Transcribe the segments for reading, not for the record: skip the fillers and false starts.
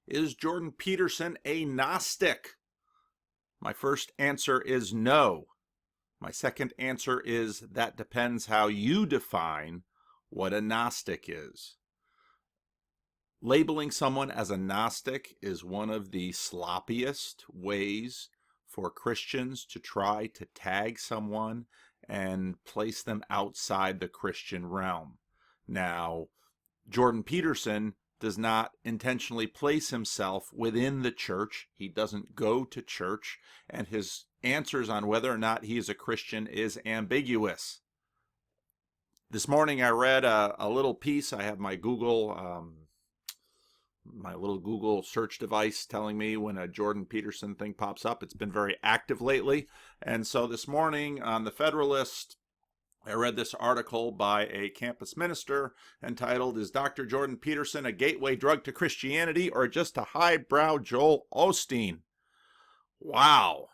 Is Jordan Peterson a Gnostic? My first answer is no. My second answer is that depends how you define what a Gnostic is. Labeling someone as a Gnostic is one of the sloppiest ways for Christians to try to tag someone and place them outside the Christian realm. Now, Jordan Peterson does not intentionally place himself within the church. He doesn't go to church, and his answers on whether or not he is a Christian is ambiguous. This morning I read a little piece. I have my little Google search device telling me when a Jordan Peterson thing pops up. It's been very active lately. And so this morning on the Federalist, I read this article by a campus minister entitled, "Is Dr. Jordan Peterson a gateway drug to Christianity or just a highbrow Joel Osteen?" Wow.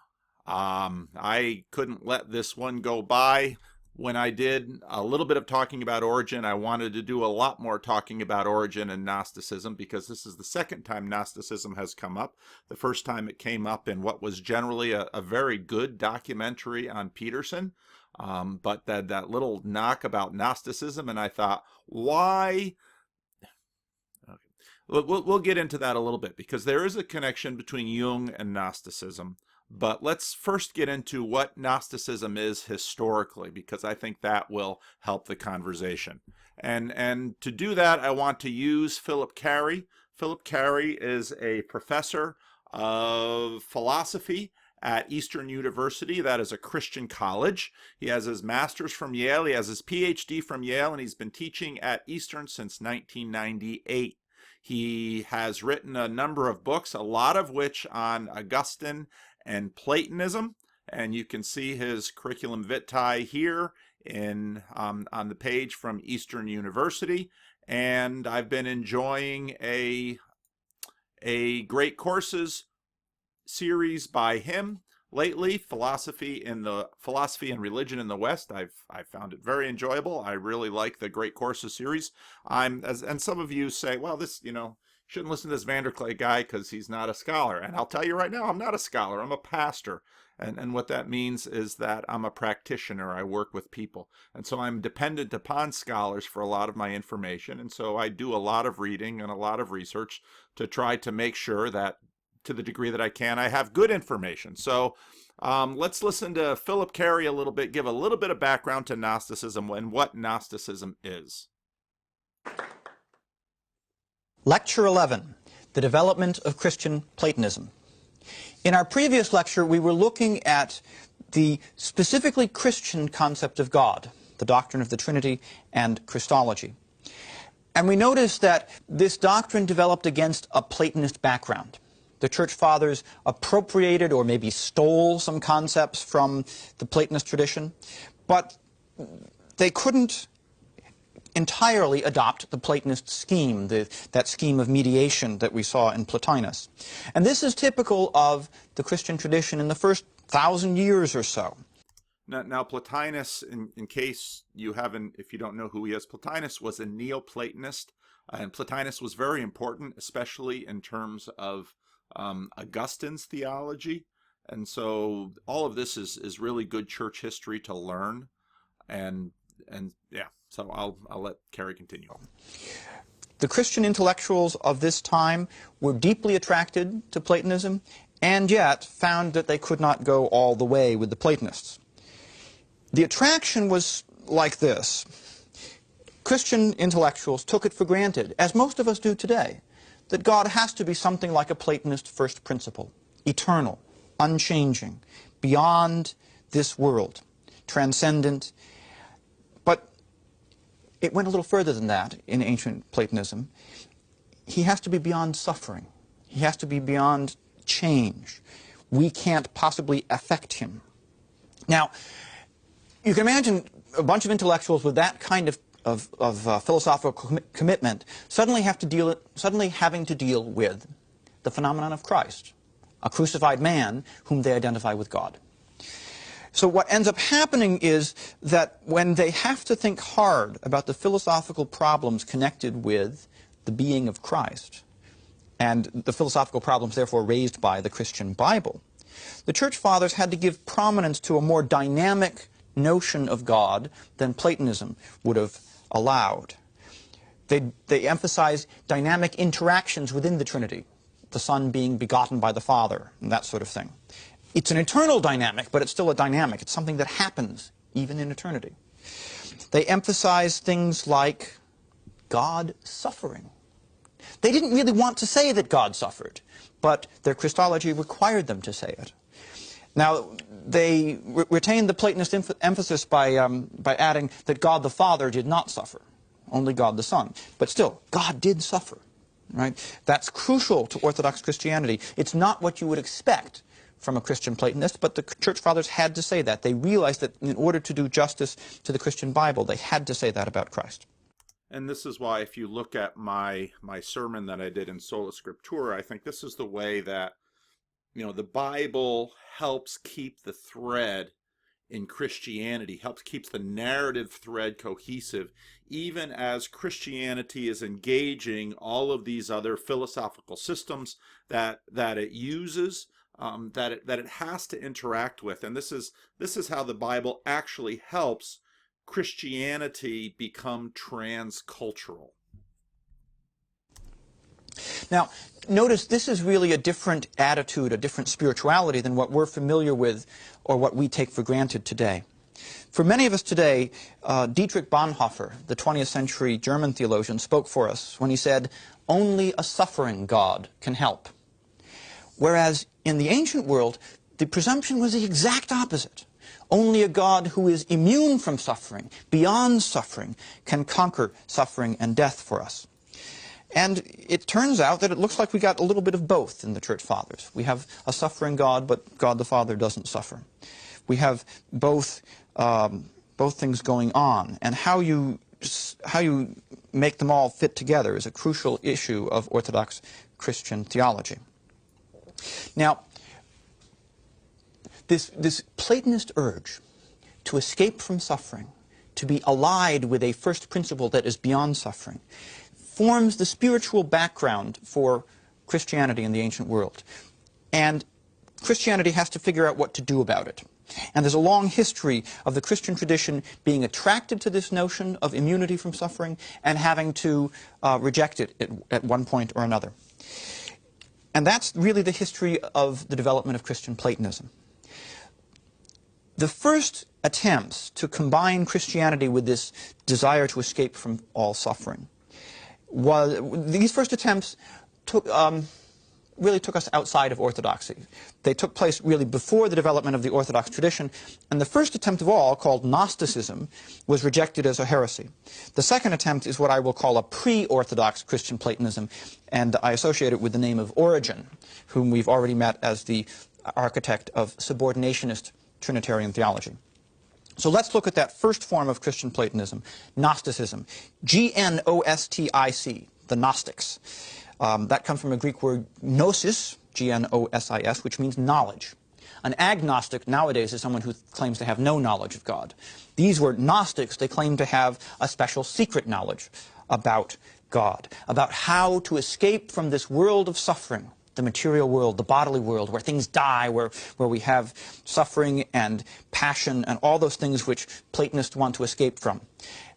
I couldn't let this one go by. When I did a little bit of talking about Origen, I wanted to do a lot more talking about Origen and Gnosticism, because this is the second time Gnosticism has come up. The first time it came up in what was generally a very good documentary on Peterson, but that little knock about Gnosticism, and I thought, why? Okay. We'll get into that a little bit, because there is a connection between Jung and Gnosticism. But let's first get into what Gnosticism is historically, because I think that will help the conversation. And to do that, I want to use Philip Carey. Philip Carey is a professor of philosophy at Eastern University. That is a Christian college. He has his master's from Yale. He has his PhD from Yale, and he's been teaching at Eastern since 1998. He has written a number of books, a lot of which on Augustine and Platonism, and you can see his curriculum vitae here on the page from Eastern University. And I've been enjoying a great courses series by him lately, philosophy and religion in the West. I've found it very enjoyable. I really like the great courses series. And some of you say, well, this, shouldn't listen to this Vanderklay guy because he's not a scholar. And I'll tell you right now, I'm not a scholar. I'm a pastor. And what that means is that I'm a practitioner. I work with people. And so I'm dependent upon scholars for a lot of my information. And so I do a lot of reading and a lot of research to try to make sure that, to the degree that I can, I have good information. So let's listen to Philip Carey a little bit, give a little bit of background to Gnosticism and what Gnosticism is. Lecture 11, The Development of Christian Platonism. In our previous lecture, we were looking at the specifically Christian concept of God, the doctrine of the Trinity and Christology. And we noticed that this doctrine developed against a Platonist background. The Church Fathers appropriated or maybe stole some concepts from the Platonist tradition, but they couldn't entirely adopt the Platonist scheme, that scheme of mediation that we saw in Plotinus. And this is typical of the Christian tradition in the first 1,000 years or so. Now Plotinus, in case you haven't, if you don't know who he is, Plotinus was a Neoplatonist, and Plotinus was very important, especially in terms of Augustine's theology. And so all of this is really good church history to learn. And yeah, so I'll let Carey continue. The Christian intellectuals of this time were deeply attracted to Platonism, and yet found that they could not go all the way with the Platonists. The attraction was like this. Christian intellectuals took it for granted, as most of us do today, that God has to be something like a Platonist first principle, eternal, unchanging, beyond this world, transcendent. But it went a little further than that in ancient Platonism. He has to be beyond suffering. He has to be beyond change. We can't possibly affect him. Now, you can imagine a bunch of intellectuals with that kind of philosophical commitment suddenly having to deal with the phenomenon of Christ, a crucified man whom they identify with God. So what ends up happening is that when they have to think hard about the philosophical problems connected with the being of Christ, and the philosophical problems therefore raised by the Christian Bible, the Church Fathers had to give prominence to a more dynamic notion of God than Platonism would have allowed. They emphasized dynamic interactions within the Trinity, the Son being begotten by the Father, and that sort of thing. It's an eternal dynamic, but it's still a dynamic. It's something that happens even in eternity. They emphasize things like God suffering. They didn't really want to say that God suffered, but their Christology required them to say it. Now, they retained the Platonist emphasis by adding that God the Father did not suffer, only God the Son. But still, God did suffer, right? That's crucial to Orthodox Christianity. It's not what you would expect from a Christian Platonist, but the Church Fathers had to say that. They realized that in order to do justice to the Christian Bible, they had to say that about Christ. And this is why, if you look at my sermon that I did in Sola Scriptura, I think this is the way that, the Bible helps keep the thread in Christianity, helps keeps the narrative thread cohesive, even as Christianity is engaging all of these other philosophical systems that it uses, that it has to interact with. And this is how the Bible actually helps Christianity become transcultural. Now, notice this is really a different attitude, a different spirituality than what we're familiar with or what we take for granted today. For many of us today, Dietrich Bonhoeffer, the 20th century German theologian, spoke for us when he said, "Only a suffering God can help." Whereas in the ancient world, the presumption was the exact opposite. Only a God who is immune from suffering, beyond suffering, can conquer suffering and death for us. And it turns out that it looks like we got a little bit of both in the Church Fathers. We have a suffering God, but God the Father doesn't suffer. We have both things going on, and how you make them all fit together is a crucial issue of Orthodox Christian theology. Now, this Platonist urge to escape from suffering, to be allied with a first principle that is beyond suffering, forms the spiritual background for Christianity in the ancient world. And Christianity has to figure out what to do about it. And there's a long history of the Christian tradition being attracted to this notion of immunity from suffering and having to reject it at one point or another. And that's really the history of the development of Christian Platonism. The first attempts to combine Christianity with this desire to escape from all suffering these first attempts really took us outside of orthodoxy. They took place really before the development of the Orthodox tradition, and the first attempt of all, called Gnosticism, was rejected as a heresy. The second attempt is what I will call a pre-Orthodox Christian Platonism, and I associate it with the name of Origen, whom we've already met as the architect of subordinationist Trinitarian theology. So let's look at that first form of Christian Platonism, Gnosticism. G-N-O-S-T-I-C, the Gnostics. That comes from a Greek word gnosis, G-N-O-S-I-S, which means knowledge. An agnostic nowadays is someone who claims to have no knowledge of God. These were Gnostics. They claimed to have a special secret knowledge about God, about how to escape from this world of suffering, the material world, the bodily world, where things die, where we have suffering and passion and all those things which Platonists want to escape from.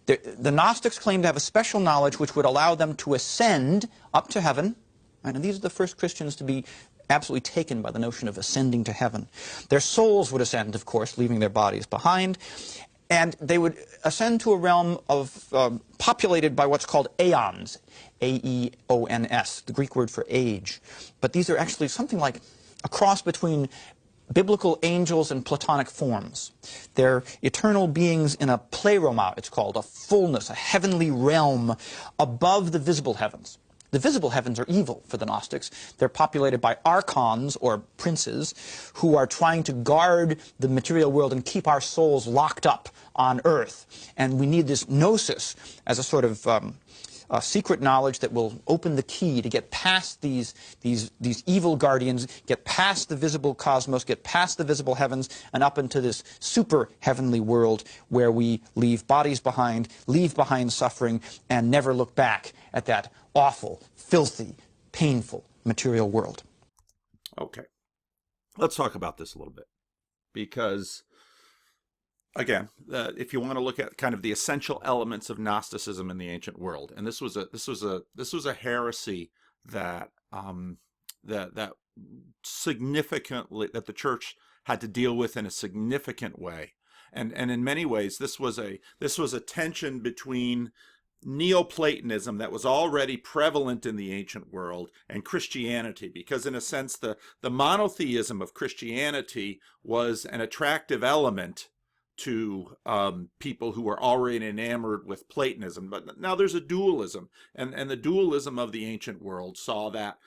The Gnostics claim to have a special knowledge which would allow them to ascend up to heaven. Right? And these are the first Christians to be absolutely taken by the notion of ascending to heaven. Their souls would ascend, of course, leaving their bodies behind. And they would ascend to a realm of populated by what's called aeons, A-E-O-N-S, the Greek word for age. But these are actually something like a cross between biblical angels and Platonic forms. They're eternal beings in a pleroma, it's called, a fullness, a heavenly realm above the visible heavens. The visible heavens are evil for the Gnostics. They're populated by archons, or princes, who are trying to guard the material world and keep our souls locked up on earth. And we need this gnosis as a sort of secret knowledge that will open the key to get past these evil guardians, get past the visible cosmos, get past the visible heavens, and up into this super heavenly world where we leave bodies behind, leave behind suffering, and never look back at that awful, filthy, painful material world. Okay. Let's talk about this a little bit, because again, if you want to look at kind of the essential elements of Gnosticism in the ancient world, and this was a heresy that that significantly, that the church had to deal with in a significant way, and in many ways this was a tension between Neoplatonism that was already prevalent in the ancient world and Christianity, because in a sense the monotheism of Christianity was an attractive element to people who were already enamored with Platonism. But now there's a dualism, and the dualism of the ancient world saw that,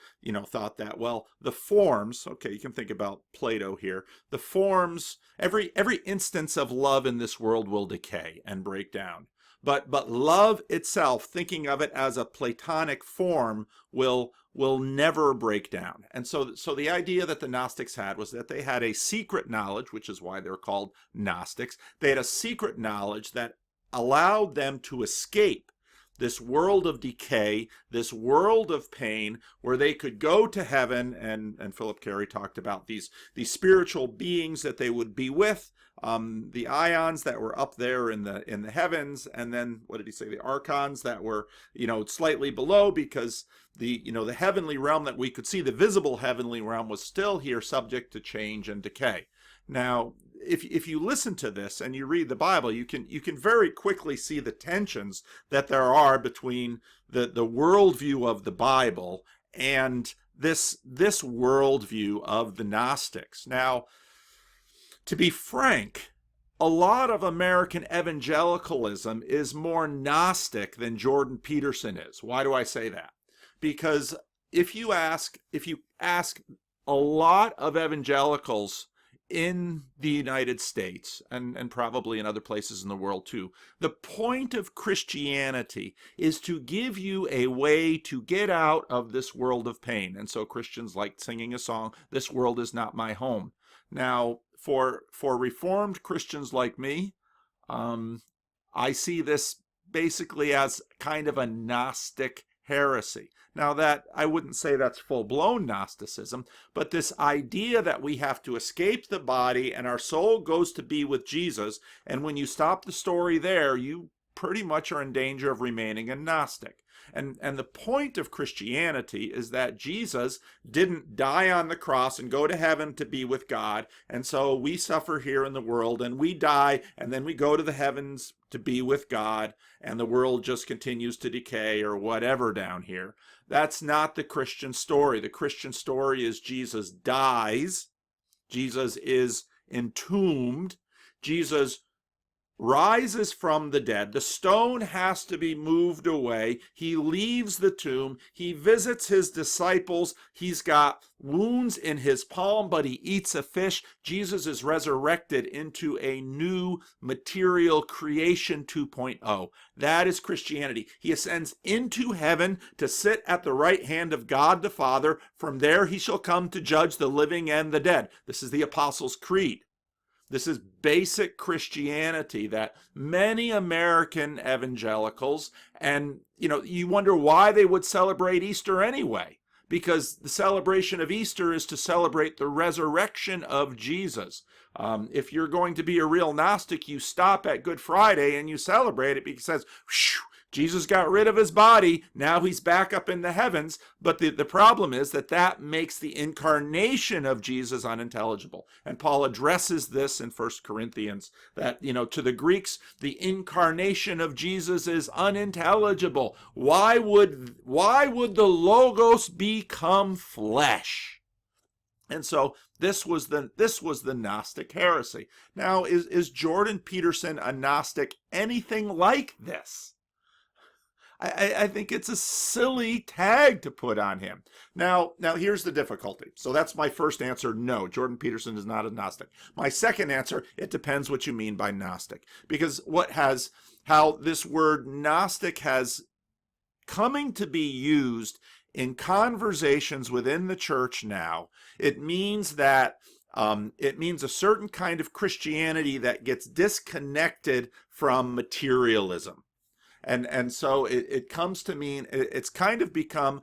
thought that, well, the forms, okay, you can think about Plato here, the forms, every instance of love in this world will decay and break down. But love itself, thinking of it as a Platonic form, will never break down. And so the idea that the Gnostics had was that they had a secret knowledge, which is why they're called Gnostics. They had a secret knowledge that allowed them to escape this world of decay, this world of pain, where they could go to heaven. And Philip Carey talked about these spiritual beings that they would be with, the ions that were up there in the heavens, and then what did he say? The archons that were slightly below, because the heavenly realm that we could see, the visible heavenly realm, was still here, subject to change and decay. Now, if you listen to this and you read the Bible, you can very quickly see the tensions that there are between the worldview of the Bible and this worldview of the Gnostics. Now, to be frank, a lot of American evangelicalism is more Gnostic than Jordan Peterson is. Why do I say that? Because if you ask a lot of evangelicals in the United States, and probably in other places in the world too, the point of Christianity is to give you a way to get out of this world of pain. And so Christians like singing a song, "This world is not my home." Now, for Reformed Christians like me, I see this basically as kind of a Gnostic heresy. Now, that I wouldn't say that's full-blown Gnosticism, but this idea that we have to escape the body and our soul goes to be with Jesus, and when you stop the story there, you pretty much are in danger of remaining a Gnostic. And the point of Christianity is that Jesus didn't die on the cross and go to heaven to be with God, and so we suffer here in the world, and we die, and then we go to the heavens to be with God, and the world just continues to decay or whatever down here. That's not the Christian story. The Christian story is Jesus dies, Jesus is entombed, Jesus rises from the dead. The stone has to be moved away. He leaves the tomb. He visits his disciples. He's got wounds in his palm, but he eats a fish. Jesus is resurrected into a new material creation 2.0. That is Christianity. He ascends into heaven to sit at the right hand of God the Father. From there he shall come to judge the living and the dead. This is the Apostles' Creed. This is basic Christianity that many American evangelicals, and you wonder why they would celebrate Easter anyway, because the celebration of Easter is to celebrate the resurrection of Jesus. If you're going to be a real Gnostic, you stop at Good Friday and you celebrate it because it says, whew, Jesus got rid of his body, now he's back up in the heavens. But the problem is that makes the incarnation of Jesus unintelligible. And Paul addresses this in 1 Corinthians, that, to the Greeks, the incarnation of Jesus is unintelligible. Why would the Logos become flesh? And so this was the Gnostic heresy. Now, is Jordan Peterson a Gnostic anything like this? I think it's a silly tag to put on him. Now here's the difficulty. So that's my first answer. No, Jordan Peterson is not a Gnostic. My second answer, it depends what you mean by Gnostic. Because how this word Gnostic has coming to be used in conversations within the church now, it means that it means a certain kind of Christianity that gets disconnected from materialism. And so it comes to mean, it's kind of become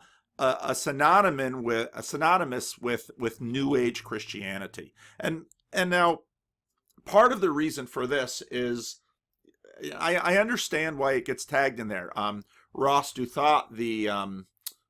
synonymous with New Age Christianity. And now part of the reason for this is I understand why it gets tagged in there. Ross Douthat,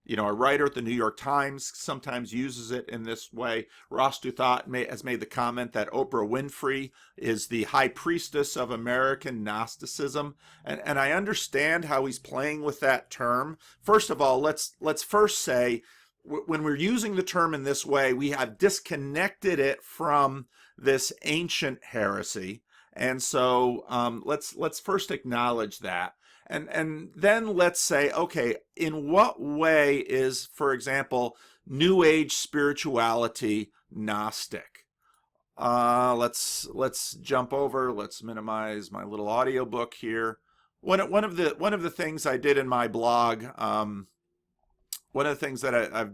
a writer at the New York Times, sometimes uses it in this way. Ross Douthat has made the comment that Oprah Winfrey is the high priestess of American Gnosticism, and I understand how he's playing with that term. First of all, let's first say, when we're using the term in this way, we have disconnected it from this ancient heresy, and so let's first acknowledge that. And then let's say, okay, in what way is, for example, New Age spirituality Gnostic? Let's jump over. Let's minimize my little audiobook here. One of the things I did in my blog, one of the things that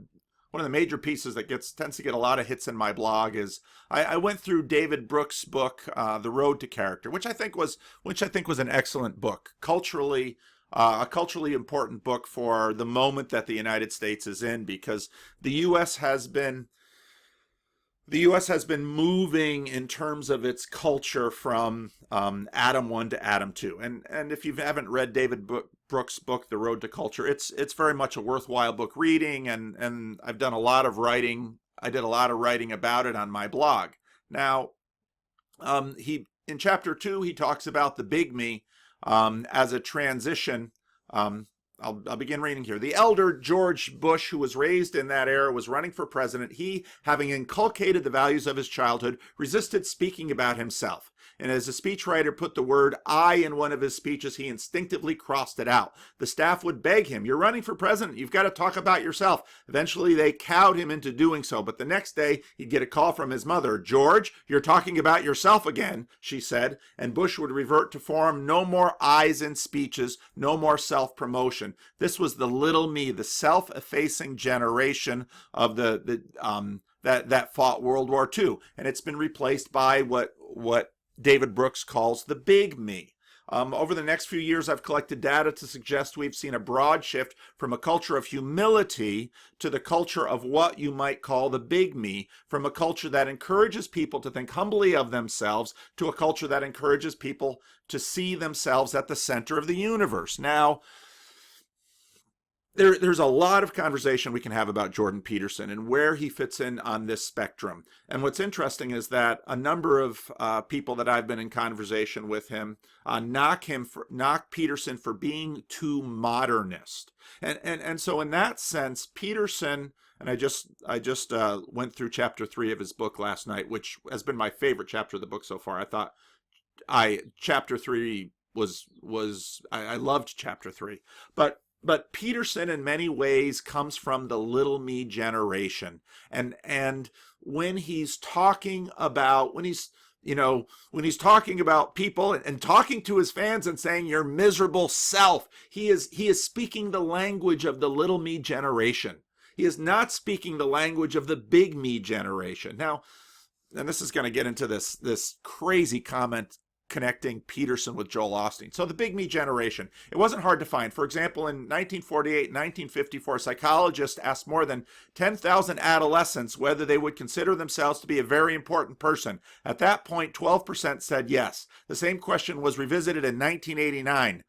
one of the major pieces that tends to get a lot of hits in my blog is I went through David Brooks' book, The Road to Character, which I think was an excellent book, a culturally important book for the moment that the United States is in, because the U.S. has been moving in terms of its culture from Adam 1 to Adam 2. And if you haven't read David Brooks' book, The Road to Culture, it's very much a worthwhile book reading, and I've done a lot of writing. I did a lot of writing about it on my blog. Now, in chapter 2, he talks about the big me as a transition. I'll begin reading here. The elder George Bush, who was raised in that era, was running for president. He, having inculcated the values of his childhood, resisted speaking about himself. And as a speechwriter put the word I in one of his speeches, he instinctively crossed it out. The staff would beg him, "You're running for president. You've got to talk about yourself." Eventually, they cowed him into doing so. But the next day, he'd get a call from his mother. "George, you're talking about yourself again," she said. And Bush would revert to form. No more I's in speeches, no more self-promotion. This was the little me, the self-effacing generation of that fought World War II. And it's been replaced by what David Brooks calls the big me. Over the next few years, I've collected data to suggest we've seen a broad shift from a culture of humility to the culture of what you might call the big me, from a culture that encourages people to think humbly of themselves to a culture that encourages people to see themselves at the center of the universe. Now, there's a lot of conversation we can have about Jordan Peterson and where he fits in on this spectrum. And what's interesting is that a number of people that I've been in conversation with him knock Peterson for being too modernist. And so in that sense, Peterson, and I just went through chapter 3 of his book last night, which has been my favorite chapter of the book so far. I thought chapter 3 I loved chapter 3, But Peterson in many ways comes from the little me generation. And when he's talking about people and talking to his fans and saying your miserable self, he is speaking the language of the little me generation. He is not speaking the language of the big me generation. Now, and this is going to get into this crazy comment connecting Peterson with Joel Osteen. So the big me generation, it wasn't hard to find. For example, in 1948 and 1954, psychologists asked more than 10,000 adolescents whether they would consider themselves to be a very important person. At that point, 12% said yes. The same question was revisited in 1989.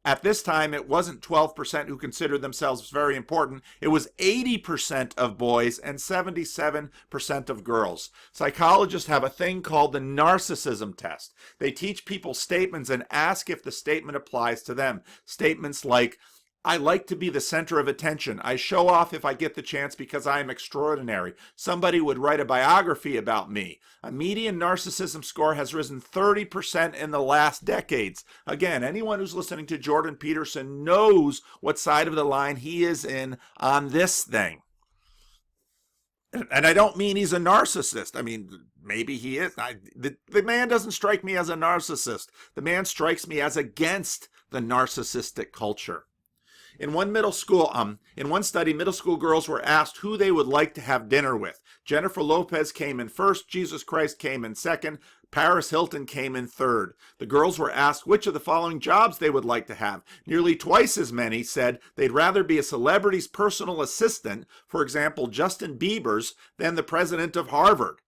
At this time, it wasn't 12% who considered themselves very important. It was 80% of boys and 77% of girls. Psychologists have a thing called the narcissism test. They teach people statements and ask if the statement applies to them. Statements like, I like to be the center of attention. I show off if I get the chance because I am extraordinary. Somebody would write a biography about me. A median narcissism score has risen 30% in the last decades. Again, anyone who's listening to Jordan Peterson knows what side of the line he is in on this thing. And I don't mean he's a narcissist. I mean, maybe he is. The man doesn't strike me as a narcissist. The man strikes me as against the narcissistic culture. In one study, middle school girls were asked who they would like to have dinner with. Jennifer Lopez came in first, Jesus Christ came in second, Paris Hilton came in third. The girls were asked which of the following jobs they would like to have. Nearly twice as many said they'd rather be a celebrity's personal assistant, for example, Justin Bieber's, than the president of Harvard.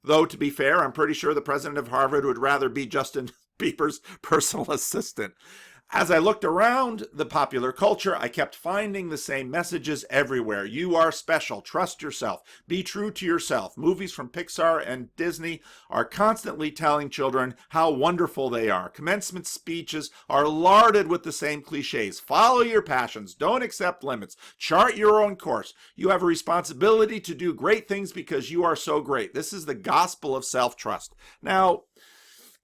Though, to be fair, I'm pretty sure the president of Harvard would rather be Justin Bieber's personal assistant. As I looked around the popular culture, I kept finding the same messages everywhere. You are special. Trust yourself. Be true to yourself. Movies from Pixar and Disney are constantly telling children how wonderful they are. Commencement speeches are larded with the same cliches. Follow your passions. Don't accept limits. Chart your own course. You have a responsibility to do great things because you are so great. This is the gospel of self-trust. Now,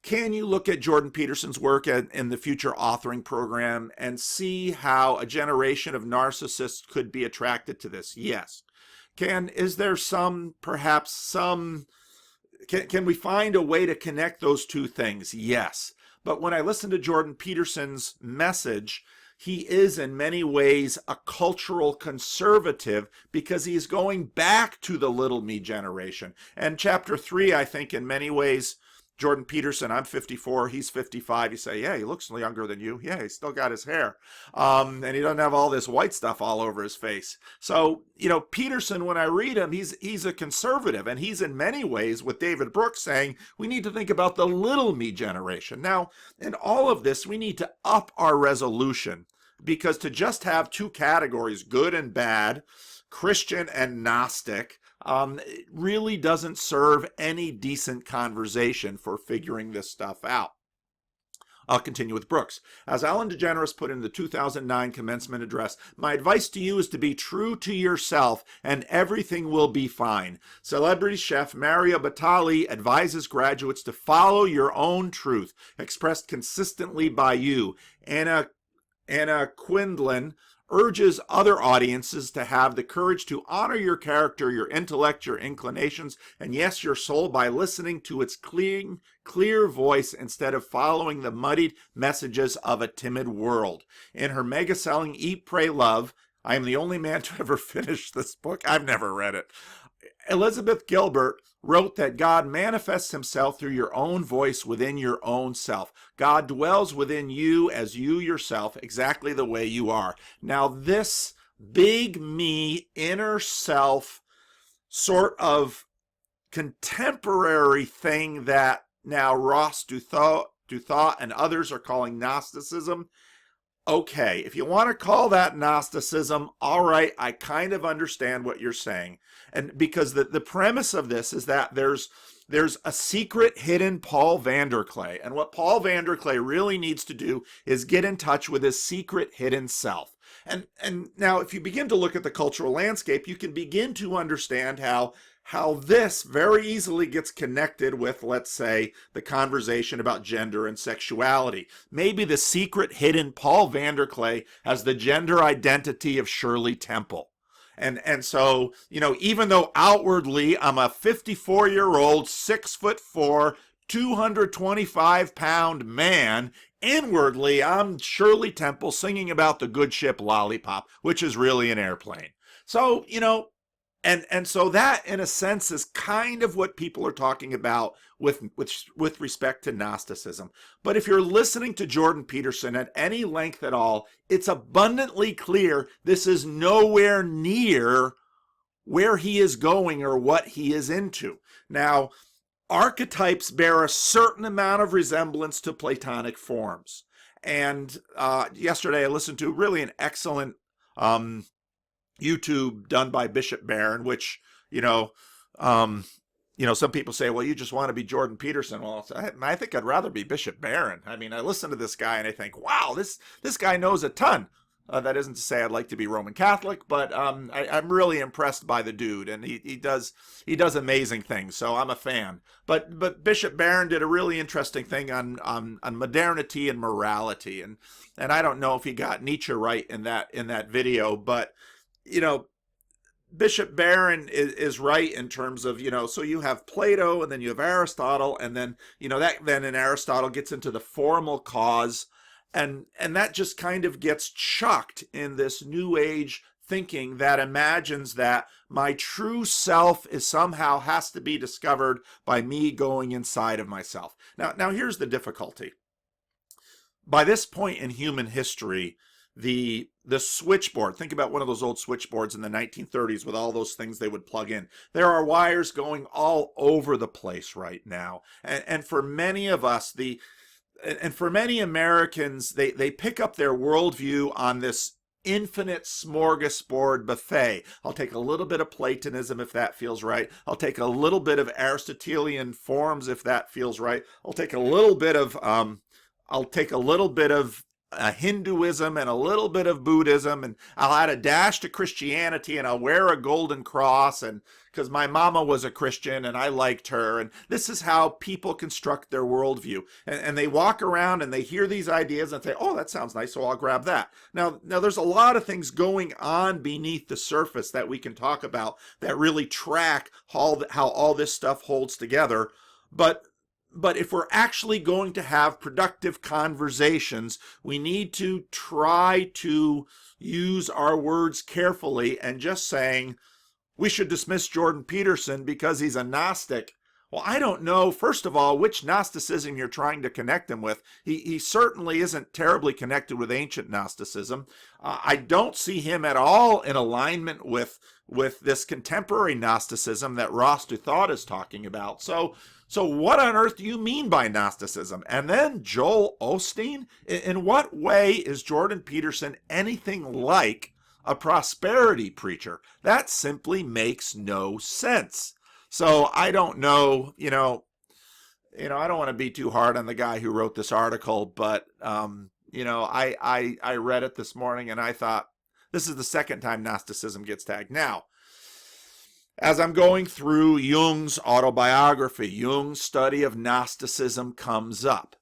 can you look at Jordan Peterson's work in the Future Authoring Program and see how a generation of narcissists could be attracted to this? Yes. Is there perhaps some, can we find a way to connect those two things? Yes. But when I listen to Jordan Peterson's message, he is in many ways a cultural conservative because he's going back to the little me generation. And chapter 3, I think, in many ways, Jordan Peterson, I'm 54, he's 55. You say, yeah, he looks younger than you. Yeah, he's still got his hair. And he doesn't have all this white stuff all over his face. So, Peterson, when I read him, he's a conservative. And he's in many ways with David Brooks saying, we need to think about the little me generation. Now, in all of this, we need to up our resolution. Because to just have two categories, good and bad, Christian and Gnostic, it really doesn't serve any decent conversation for figuring this stuff out. I'll continue with Brooks. As Ellen DeGeneres put in the 2009 commencement address, my advice to you is to be true to yourself and everything will be fine. Celebrity chef Mario Batali advises graduates to follow your own truth, expressed consistently by you. Anna Quindlen urges other audiences to have the courage to honor your character, your intellect, your inclinations, and yes, your soul by listening to its clear voice instead of following the muddied messages of a timid world. In her mega-selling Eat, Pray, Love, I am the only man to ever finish this book. I've never read it. Elizabeth Gilbert wrote that God manifests himself through your own voice within your own self. God dwells within you as you yourself, exactly the way you are. Now, this big me, inner self, sort of contemporary thing that now Ross Douthat and others are calling Gnosticism. Okay, if you want to call that Gnosticism, all right, I kind of understand what you're saying. And because the premise of this is that there's a secret hidden Paul Vanderklay. And what Paul Vanderklay really needs to do is get in touch with his secret hidden self. And now if you begin to look at the cultural landscape, you can begin to understand how this very easily gets connected with, let's say, the conversation about gender and sexuality. Maybe the secret hidden Paul Vanderklay has the gender identity of Shirley Temple. And so, even though outwardly I'm a 54-year-old, 6'4", 225-pound man, inwardly I'm Shirley Temple singing about the good ship Lollipop, which is really an airplane. So, And so that, in a sense, is kind of what people are talking about with respect to Gnosticism. But if you're listening to Jordan Peterson at any length at all, it's abundantly clear this is nowhere near where he is going or what he is into. Now, archetypes bear a certain amount of resemblance to Platonic forms. And yesterday I listened to really an excellent YouTube done by Bishop Barron, which, some people say, well, you just want to be Jordan Peterson. Well, I think I'd rather be Bishop Barron. I mean, I listen to this guy and I think, wow, this guy knows a ton. That isn't to say I'd like to be Roman Catholic, but I'm really impressed by the dude, and he does amazing things. So I'm a fan. But Bishop Barron did a really interesting thing on modernity and morality, and I don't know if he got Nietzsche right in that video, but Bishop Barron is right in terms of, so you have Plato and then you have Aristotle, and then, then in Aristotle gets into the formal cause, and that just kind of gets chucked in this New Age thinking that imagines that My true self is somehow has to be discovered by me going inside of myself. Now here's the difficulty. By this point in human history, the switchboard, think about one of those old switchboards in the 1930s with all those things they would plug in. There are wires going all over the place right now. And for many of us, and for many Americans, they pick up their worldview on this infinite smorgasbord buffet. I'll take a little bit of Platonism if that feels right. I'll take a little bit of Aristotelian forms if that feels right. I'll take a little bit of Hinduism and a little bit of Buddhism, and I'll add a dash to Christianity, and I'll wear a golden cross, and because my mama was a Christian and I liked her. And this is how people construct their worldview. And they walk around and they hear these ideas and say, oh, that sounds nice, so I'll grab that. Now there's a lot of things going on beneath the surface that we can talk about that really track how all this stuff holds together. But if we're actually going to have productive conversations, we need to try to use our words carefully, and just saying we should dismiss Jordan Peterson because he's a Gnostic. Well, I don't know, first of all, which Gnosticism you're trying to connect him with. He certainly isn't terribly connected with ancient Gnosticism. I don't see him at all in alignment with this contemporary Gnosticism that Ross Duthought is talking about. So what on earth do you mean by Gnosticism? And then Joel Osteen? In what way is Jordan Peterson anything like a prosperity preacher? That simply makes no sense. So I don't know, I don't want to be too hard on the guy who wrote this article, but I read it this morning and I thought, this is the second time Gnosticism gets tagged. Now, as I'm going through Jung's autobiography, Jung's study of Gnosticism comes up.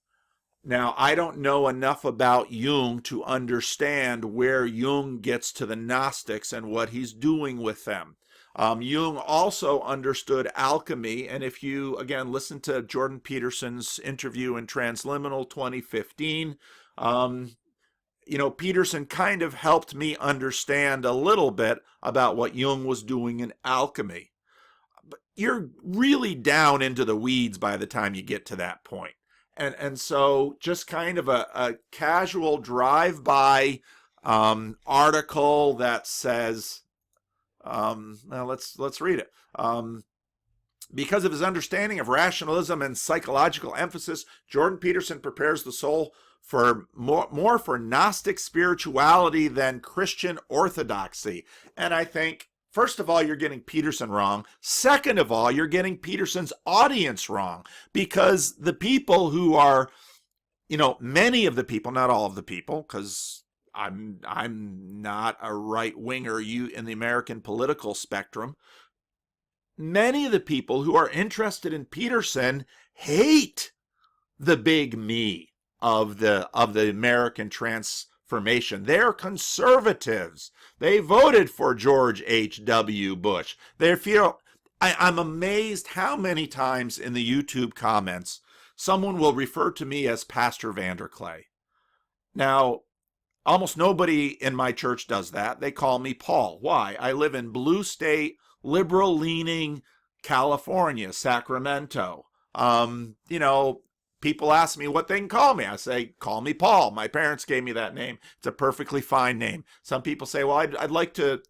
Now, I don't know enough about Jung to understand where Jung gets to the Gnostics and what he's doing with them. Jung also understood alchemy, and if you, again, listen to Jordan Peterson's interview in Transliminal 2015, Peterson kind of helped me understand a little bit about what Jung was doing in alchemy. But you're really down into the weeds by the time you get to that point. And so just kind of a casual drive-by article that says, let's read it. Because of his understanding of rationalism and psychological emphasis, Jordan Peterson prepares the soul for more for Gnostic spirituality than Christian orthodoxy. And I think, first of all, you're getting Peterson wrong. Second of all, you're getting Peterson's audience wrong, because the people who are, many of the people, not all of the people, because I'm not a right-winger in the American political spectrum. Many of the people who are interested in Peterson hate the big me of the American transformation. They're conservatives. They voted for George H.W. Bush. I'm amazed how many times in the YouTube comments someone will refer to me as Pastor Vanderklay. Now, almost nobody in my church does that. They call me Paul. Why? I live in blue state, liberal-leaning California, Sacramento. People ask me what they can call me. I say, call me Paul. My parents gave me that name. It's a perfectly fine name. Some people say, well, I'd like to,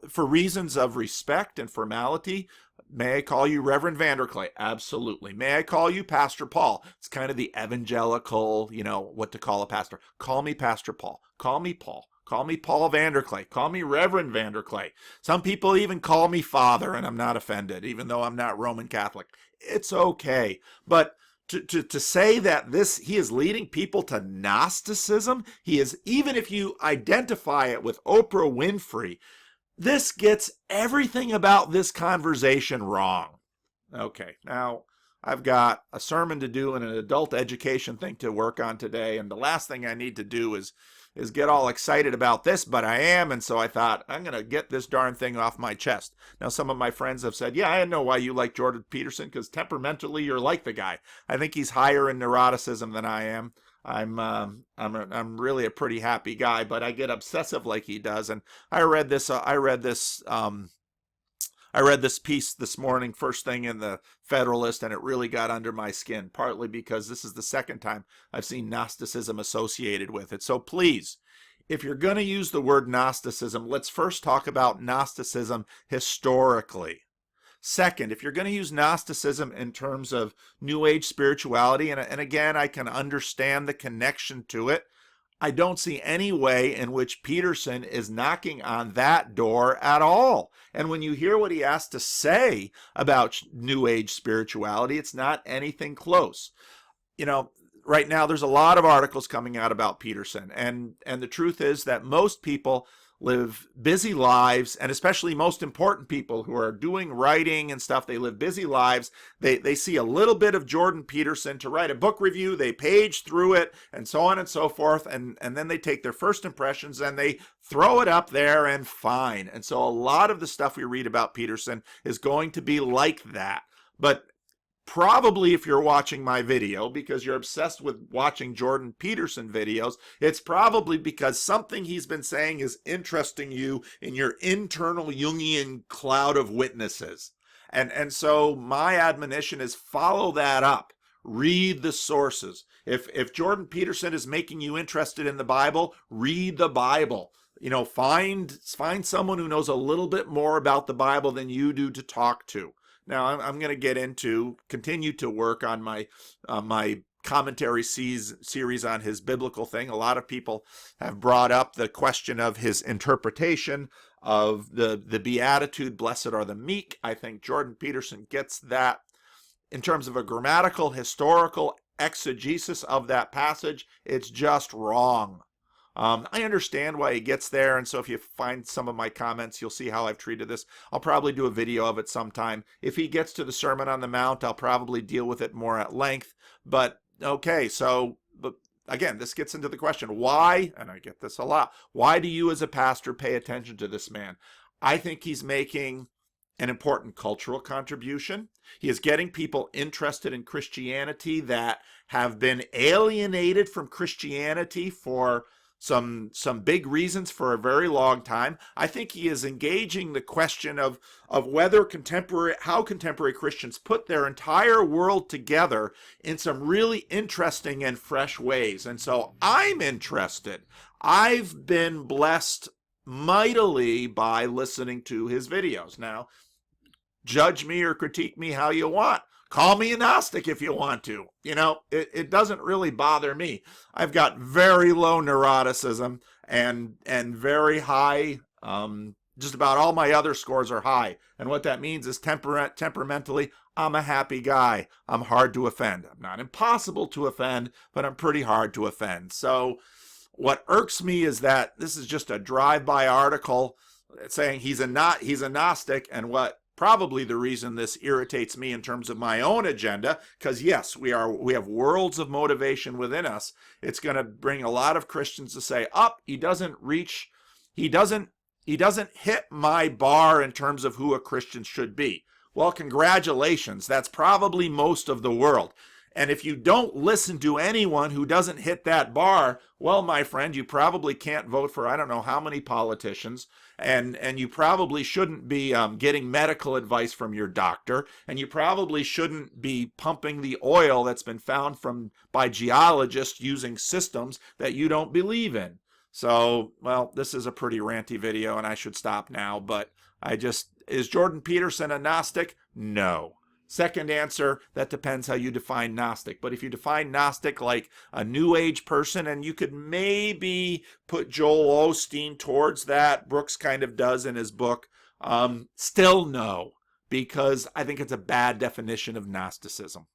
for reasons of respect and formality, may I call you Reverend Vanderklay? Absolutely. May I call you Pastor Paul? It's kind of the evangelical, what to call a pastor. Call me Pastor Paul. Call me Paul. Call me Paul Vanderklay. Call me Reverend Vanderklay. Some people even call me Father, and I'm not offended, even though I'm not Roman Catholic. It's okay. But to say that he is leading people to Gnosticism, he is, even if you identify it with Oprah Winfrey, this gets everything about this conversation wrong. Okay, now I've got a sermon to do and an adult education thing to work on today, and the last thing I need to do is get all excited about this, but I am, and so I thought, I'm going to get this darn thing off my chest. Now, some of my friends have said, yeah, I know why you like Jordan Peterson, because temperamentally you're like the guy. I think he's higher in neuroticism than I am. I'm really a pretty happy guy, but I get obsessive like he does. And I read this I read this piece this morning, first thing in the Federalist, and it really got under my skin, partly because this is the second time I've seen Gnosticism associated with it. So please, if you're going to use the word Gnosticism, let's first talk about Gnosticism historically. Second, if you're going to use Gnosticism in terms of New Age spirituality, and again, I can understand the connection to it, I don't see any way in which Peterson is knocking on that door at all. And when you hear what he has to say about New Age spirituality, it's not anything close. You know, right now there's a lot of articles coming out about Peterson, and the truth is that most people live busy lives, and especially most important people who are doing writing and stuff, they live busy lives. They see a little bit of Jordan Peterson to write a book review, they page through it, and so on and so forth, and then they take their first impressions and they throw it up there and fine. And so a lot of the stuff we read about Peterson is going to be like that. But probably if you're watching my video because you're obsessed with watching Jordan Peterson videos, it's probably because something he's been saying is interesting you in your internal Jungian cloud of witnesses. And so my admonition is follow that up. Read the sources. If Jordan Peterson is making you interested in the Bible, read the Bible. You know, find someone who knows a little bit more about the Bible than you do to talk to. Now, I'm going to continue to work on my commentary series on his biblical thing. A lot of people have brought up the question of his interpretation of the Beatitude, blessed are the meek. I think Jordan Peterson gets that in terms of a grammatical, historical exegesis of that passage. It's just wrong. I understand why he gets there, and so if you find some of my comments, you'll see how I've treated this. I'll probably do a video of it sometime. If he gets to the Sermon on the Mount, I'll probably deal with it more at length. But, okay, so, again, this gets into the question, why, and I get this a lot, why do you as a pastor pay attention to this man? I think he's making an important cultural contribution. He is getting people interested in Christianity that have been alienated from Christianity for some big reasons for a very long time. I think he is engaging the question of whether how contemporary Christians put their entire world together in some really interesting and fresh ways. And so I'm interested. I've been blessed mightily by listening to his videos. Now, judge me or critique me how you want. Call me a Gnostic if you want to. You know, it doesn't really bother me. I've got very low neuroticism and very high, just about all my other scores are high. And what that means is temperamentally, I'm a happy guy. I'm hard to offend. I'm not impossible to offend, but I'm pretty hard to offend. So what irks me is that this is just a drive-by article saying he's a Gnostic, and what probably the reason this irritates me in terms of my own agenda, because yes, we have worlds of motivation within us. It's going to bring a lot of Christians to say, he doesn't hit my bar in terms of who a Christian should be. Well, congratulations. That's probably most of the world. And if you don't listen to anyone who doesn't hit that bar, well, my friend, you probably can't vote for I don't know how many politicians, and you probably shouldn't be getting medical advice from your doctor, and you probably shouldn't be pumping the oil that's been found by geologists using systems that you don't believe in. So, well, this is a pretty ranty video, and I should stop now, but is Jordan Peterson a Gnostic? No. Second answer, that depends how you define Gnostic. But if you define Gnostic like a New Age person, and you could maybe put Joel Osteen towards that, Brooks kind of does in his book, still no, because I think it's a bad definition of Gnosticism.